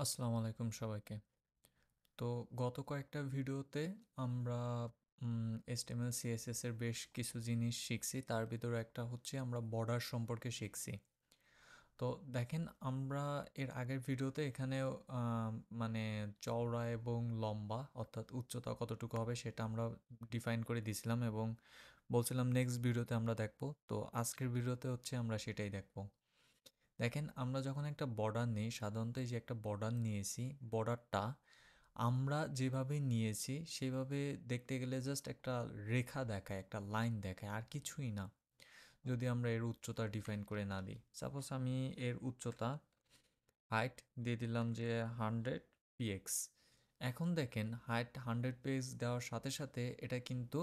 আসসালামু আলাইকুম সবাইকে। তো গত কয়েকটা ভিডিওতে আমরা HTML CSS এর বেশ কিছু জিনিস শিখছি। তার ভিতরে একটা হচ্ছে আমরা বর্ডার সম্পর্কে শিখছি। তো দেখেন আমরা এর আগের ভিডিওতে এখানে আহ, মানে চওড়া এবং লম্বা অর্থাৎ উচ্চতা কতটুকু হবে সেটা আমরা ডিফাইন করে দিয়েছিলাম এবং বলছিলাম নেক্সট ভিডিওতে আমরা দেখবো। তো আজকের ভিডিওতে হচ্ছে আমরা সেটাই দেখবো। দেখেন আমরা যখন একটা বর্ডার নিই, সাধারণত এই যে একটা বর্ডার নিয়েছি, বর্ডারটা আমরা যেভাবে নিয়েছি সেভাবে দেখতে গেলে জাস্ট একটা রেখা দেখায়, একটা লাইন দেখায়, আর কিছুই না। যদি আমরা এর উচ্চতা ডিফাইন করে না দিই, সাপোজ আমি এর উচ্চতা হাইট দিয়ে দিলাম যে 100 px। এখন দেখেন হাইট 100 px দেওয়ার সাথে সাথে এটা কিন্তু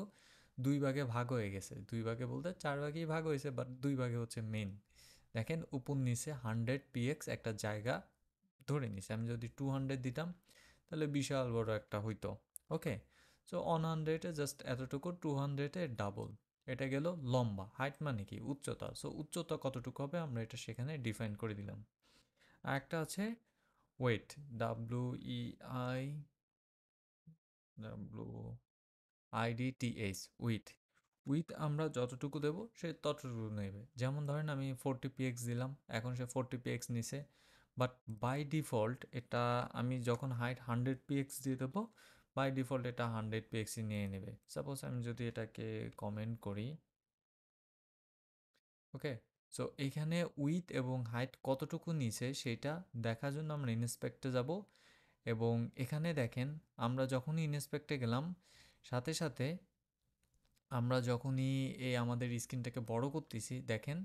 দুই ভাগে ভাগ হয়ে গেছে। দুই ভাগে বলতে চার ভাগেই ভাগ হয়েছে, বাট দুই ভাগে হচ্ছে মেন। দেখেন উপর নিচে 100 px একটা জায়গা ধরে নিছে। আমি যদি 200 দিতাম তাহলে বিশাল বড় একটা হইতো। ওকে, সো 100-এ জাস্ট এতটুকু, 200-এ ডাবল। এটা গেল লম্বা। হাইট মানে কি? উচ্চতা। সো উচ্চতা কতটুকু হবে আমরা এটা সেখানে ডিফাইন করে দিলাম। আর একটা আছে weight, WEI WIDTH, width. Width আমরা যতটুকু দেব সে ততটুকু নেবে। যেমন ধরেন আমি 40 px দিলাম, এখন সে 40 px নিছে, বাট বাই ডিফল্ট এটা আমি যখন হাইট 100 px দিয়ে দেবো, বাই ডিফল্ট এটা 100 px নিয়ে নেবে। সাপোজ আমি যদি এটাকে কমেন্ট করি, ওকে, সো এইখানে উইথ এবং হাইট কতটুকু নিছে সেটা দেখার জন্য আমরা ইন্সপেক্টে যাব। এবং এখানে দেখেন আমরা যখনই ইন্সপেক্টে গেলাম, সাথে সাথে আমরা যখনই এই আমাদের স্ক্রিনটাকে বড় করতেছি, দেখেন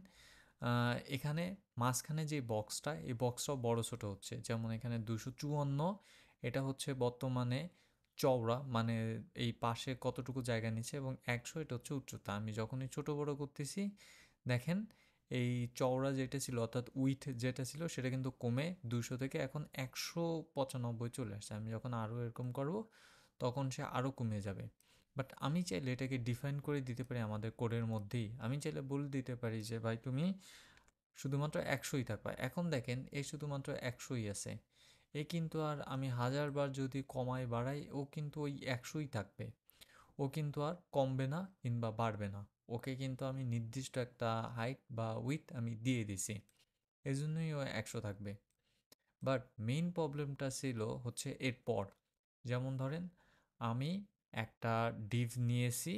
এখানে মাঝখানে যে বক্সটা, এই বক্সটাও বড় ছোট হচ্ছে। যেমন এখানে 254, এটা হচ্ছে বর্তমানে চওড়া, মানে এই পাশে কতটুকু জায়গা নিচ্ছে, এবং 100 এটা হচ্ছে উচ্চতা। আমি যখনই ছোট বড় করতেছি, দেখেন এই চওড়া যেটা ছিল অর্থাৎ উইথ যেটা ছিল সেটা কিন্তু কমে 200 থেকে এখন 195 চলে আসছে। আমি যখন আরও এরকম করব তখন সে আরও কমে যাবে। বাট আমি চাইলে এটাকে ডিফাইন করে দিতে পারি আমাদের কোডের মধ্যেই। আমি চাইলে বলে দিতে পারি যে ভাই তুমি শুধুমাত্র 100ই থাকবা। এখন দেখেন এই শুধুমাত্র 100ই আছে। এ কিন্তু আর আমি 1000 বার যদি কমাই বাড়াই ও কিন্তু ওই 100ই থাকবে। ও কিন্তু আর কমবে না কিংবা বাড়বে না। ওকে কিন্তু আমি নির্দিষ্ট একটা হাইট বা উইথ আমি দিয়ে দিছি, এজন্যই ও 100 থাকবে। বাট মেইন প্রবলেমটা ছিল হচ্ছে এরপর। যেমন ধরেন আমি একটা ডিভ নিয়েছি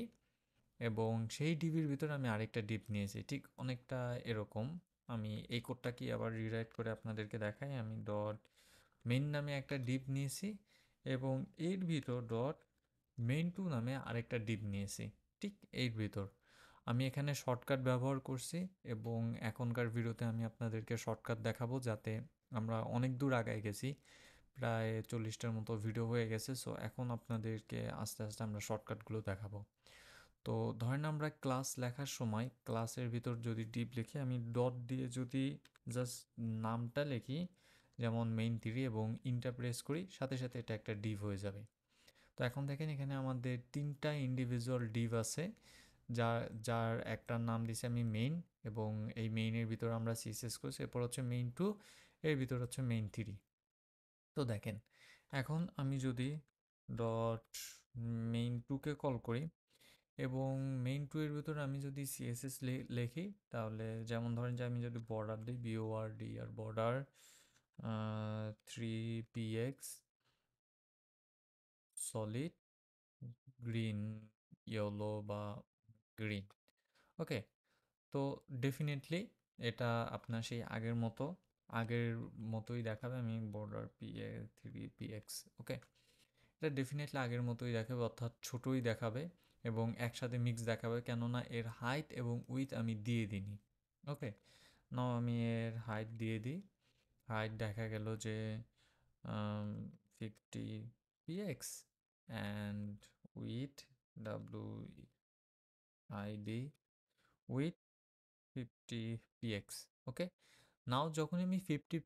এবং সেই ডিভির ভিতরে আমি আরেকটা ডিভ নিয়েছি, ঠিক অনেকটা এরকম। আমি এই কোডটাকে আবার রিরাইট করে আপনাদেরকে দেখাই। আমি ডট মেইন নামে একটা ডিভ নিয়েছি এবং এর ভিতর ডট মেইন টু নামে আরেকটা ডিভ নিয়েছি, ঠিক এর ভিতর। আমি এখানে শর্টকাট ব্যবহার করছি এবং এখনকার ভিডিওতে আমি আপনাদেরকে শর্টকাট দেখাবো, যাতে আমরা অনেক দূর আগায় গেছি। প্রায় 40টার মতো ভিডিও হয়ে গেছে। সো এখন আপনাদেরকে আস্তে আস্তে আমরা শর্টকাটগুলো দেখাবো। তো ধরেন আমরা ক্লাস লেখার সময় ক্লাসের ভিতর যদি ডিপ লিখি, আমি ডট দিয়ে যদি জাস্ট নামটা লিখি, যেমন মেইন 3, এবং ইন্টার প্রেস করি, সাথে সাথে এটা একটা ডিভ হয়ে যাবে। তো এখন দেখেন এখানে আমাদের 3টা ইন্ডিভিজুয়াল ডিভ আছে, যার যার একটার নাম দিছি আমি মেইন, এবং এই মেইনের ভিতর আমরা সিএসএস করছি। এরপর হচ্ছে মেইন 2, এর ভিতর হচ্ছে মেইন 3। তো দেখেন এখন আমি যদি ডট মেইন 2কে কল করি এবং মেইন 2 এর ভিতরে আমি যদি সিএসএস লিখি, তাহলে যেমন ধরেন যে আমি যদি বর্ডার দিই, BORD আর border 3px solid green, yellow বা গ্রিন। ওকে, তো ডেফিনেটলি এটা আপনার সেই আগের মতোই দেখাবে। আমি বর্ডার PA3px, ওকে, এটা ডেফিনেটলি আগের মতোই দেখাবে, অর্থাৎ ছোটোই দেখাবে এবং একসাথে মিক্স দেখাবে, কেননা এর হাইট এবং উইথ আমি দিয়ে দিইনি। ওকে, নাও আমি এর হাইট দিয়ে দিই। হাইট দেখা গেল যে 50 px and with WID with 50 px। ওকে, নাও যখন আমি 50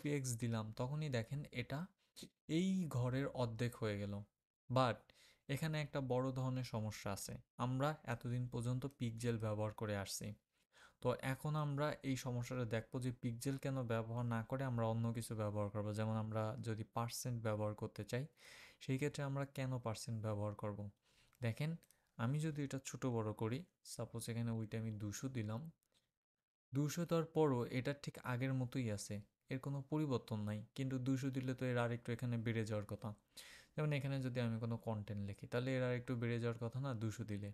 px দিলাম তখনই দেখেন এটা এই ঘরের অর্ধেক হয়ে গেল। বাট এখানে একটা বড় ধরনের সমস্যা আছে। আমরা এতদিন পর্যন্ত পিকজেল ব্যবহার করে আসছি। তো এখন আমরা এই সমস্যাটা দেখবো যে পিক্সেল কেন ব্যবহার না করে আমরা অন্য কিছু ব্যবহার করব। যেমন আমরা যদি পার্সেন্ট ব্যবহার করতে চাই, সেই ক্ষেত্রে আমরা কেন পার্সেন্ট ব্যবহার করব। দেখেন, আমি যদি এটা ছোট বড় করি, সাপোজ এখানে ওইটা আমি 200 দিলাম, 200 দেওয়ার পরও এটা ঠিক আগের মতোই আছে, এর কোনো পরিবর্তন নাই, কিন্তু 200 দিলে তো এর আরেকটু এখানে বেড়ে যাওয়ার কথা। যেমন এখানে যদি আমি কোনো কন্টেন্ট লিখি, তাহলে এর আরেকটু বেড়ে যাওয়ার কথা না 200 দিলে,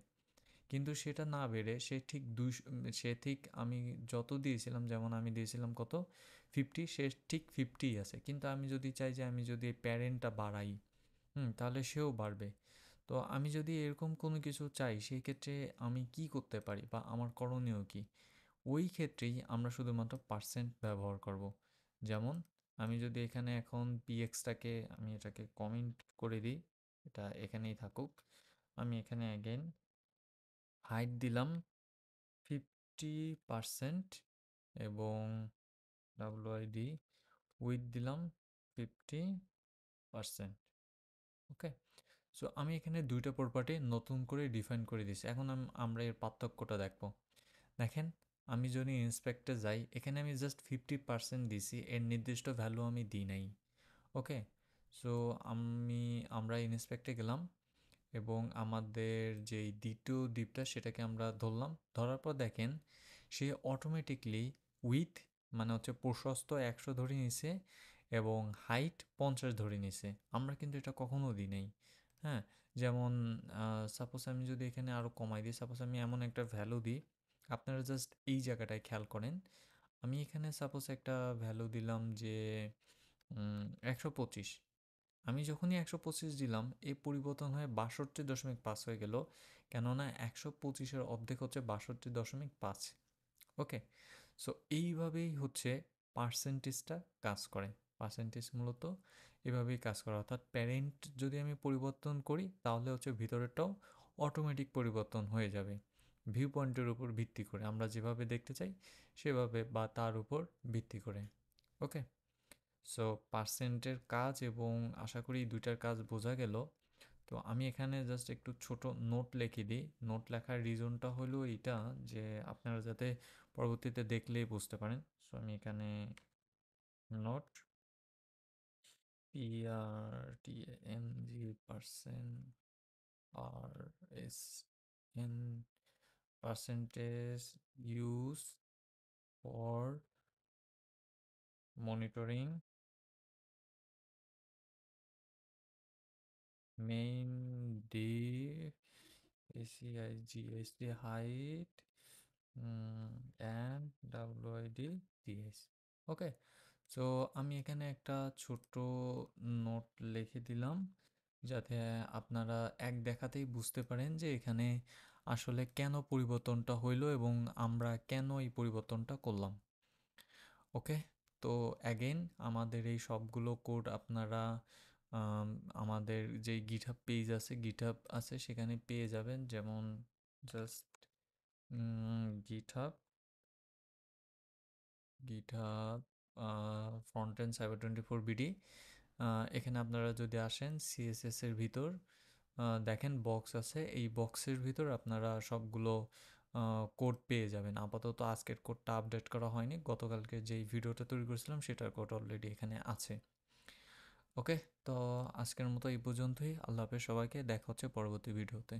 কিন্তু সেটা না বেড়ে সে ঠিক 200, সে ঠিক আমি যত দিয়েছিলাম, যেমন আমি দিয়েছিলাম কত 50, সে ঠিক 50ই আছে। কিন্তু আমি যদি চাই যে আমি যদি প্যারেন্টটা বাড়াই, তাহলে সেও বাড়বে। তো আমি যদি এরকম কোনো কিছু চাই, সেই ক্ষেত্রে আমি কি করতে পারি বা আমার করণীয় কি, ওই ক্ষেত্রেই আমরা শুধুমাত্র পার্সেন্ট ব্যবহার করব। যেমন আমি যদি এখানে এখন পিএক্সটাকে আমি এটাকে কমেন্ট করে দিই, এটা এখানেই থাকুক, আমি এখানে অ্যাগেন হাইট দিলাম 50% এবং ডাব্লুআইডি উইথ দিলাম 50%। ওকে, সো আমি এখানে দুইটা প্রপার্টি নতুন করে ডিফাইন করে দিছি। এখন আমরা এর পার্থক্যটা দেখব। দেখেন, আমি যদি ইন্সপেক্টে যাই, এখানে আমি জাস্ট 50% দিছি, এর নির্দিষ্ট ভ্যালু আমি দিই নাই। ওকে, সো আমরা ইন্সপেক্টে গেলাম এবং আমাদের যেই দ্বিতীয় দ্বীপটা সেটাকে আমরা ধরলাম, ধরার পর দেখেন সে অটোমেটিকলি উইথ মানে হচ্ছে প্রশস্ত 100 ধরে নিছে এবং হাইট 50 ধরে নিছে। আমরা কিন্তু এটা কখনো দিই নাই। হ্যাঁ, যেমন সাপোজ আমি যদি এখানে আরও কমাই দিই, সাপোজ আমি এমন একটা ভ্যালু দিই, আপনারা জাস্ট এই জায়গাটায় খেয়াল করেন। আমি এখানে সাপোজ একটা ভ্যালু দিলাম যে 125। আমি যখনই 125 দিলাম, এই পরিবর্তন হয়ে 62.5 হয়ে গেল, কেননা 125-এর অর্ধেক হচ্ছে 62.5। ওকে, সো এইভাবেই হচ্ছে পার্সেন্টেজটা কাজ করে। পার্সেন্টেজ মূলত এভাবেই কাজ করে, অর্থাৎ প্যারেন্ট যদি আমি পরিবর্তন করি, তাহলে হচ্ছে ভিতরেরটাও অটোমেটিক পরিবর্তন হয়ে যাবে ভিউ পয়েন্টের উপর ভিত্তি করে, আমরা যেভাবে দেখতে চাই সেভাবে বা তার উপর ভিত্তি করে। ওকে, সো পার্সেন্টের কাজ এবং আশা করি দুইটার কাজ বোঝা গেল। তো আমি এখানে জাস্ট একটু ছোট নোট লিখে দিই। নোট লেখার রিজনটা হলো এইটা যে আপনারা যাতে পরবর্তীতে দেখলেই বুঝতে পারেন। সো আমি এখানে note PRTNG percent RSN percentage used for monitoring main div ACIGSD height and WID DS। Okay, so আমি এখানে একটা ছোট্ট নোট লিখে দিলাম যাতে আপনারা এক দেখাতেই বুঝতে পারেন যে এখানে আসলে কেন পরিবর্তনটা হইলো এবং আমরা কেন এই পরিবর্তনটা করলাম। ওকে, তো অ্যাগেন আমাদের এই সবগুলো কোড আপনারা আম, আমাদের যে গিটহাব পেজ আছে, গিটহাব আছে সেখানে পেয়ে যাবেন। যেমন just GitHub GitHub frontend cyber 24 BD, এখানে আপনারা যদি আসেন সিএসএস এর ভিতর দেখেন বক্স আছে, এই বক্সের ভিতর আপনারা সবগুলো কোড পেয়ে যাবেন। আপাতত আজকের কোডটা আপডেট করা হয়নি, গতকালকে যেই ভিডিওটা তৈরি করেছিলাম সেটার কোড অলরেডি এখানে আছে। ওকে, তো আজকের মতো এই পর্যন্তই। আল্লাহ হাফেজ সবাইকে, দেখা হচ্ছে পরবর্তী ভিডিওতে।